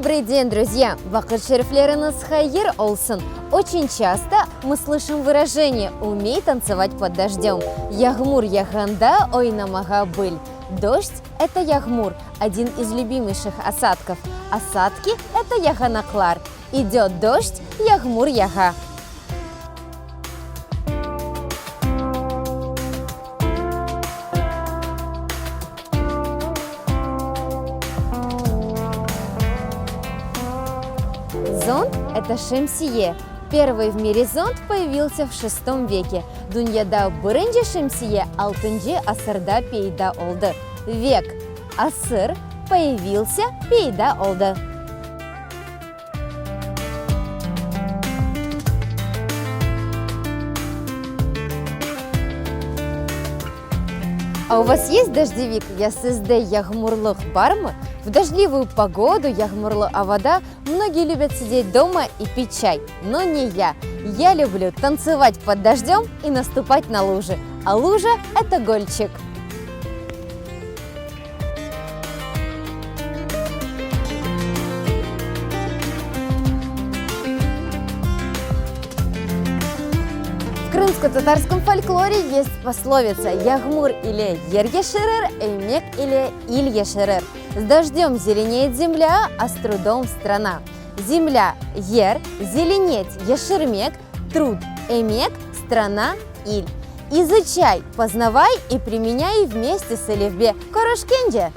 Добрый день, друзья! Вакыт шерифлериныз хайыр олсын. Очень часто мы слышим выражение «умей танцевать под дождем». Ягмур яганда ойнамага быль. Дождь – это ягмур, один из любимейших осадков. Осадки – это яганаклар. Идет дождь, ягмур яга. Зонт – это шемсие. Первый в мире зонт появился в VI веке. Дуньяда биринчи шемсие алтынчы асырда пейда олды. Век асыр появился пейда олды. А у вас есть дождевик? Я сізде ягмурлық бармы? В дождливую погоду ягмурлы авада многие любят сидеть дома и пить чай, но не я. Я люблю танцевать под дождем и наступать на лужи. А лужа – это гольчик. В крымско-татарском фольклоре есть пословица «Ягмур или ер ешерер, эймек или иль ешерер». С дождем зеленеет земля, а с трудом страна. Земля – ер, зеленеть – ешермек, труд – эмек, страна – иль. Изучай, познавай и применяй вместе с Элифбе Корошкенде.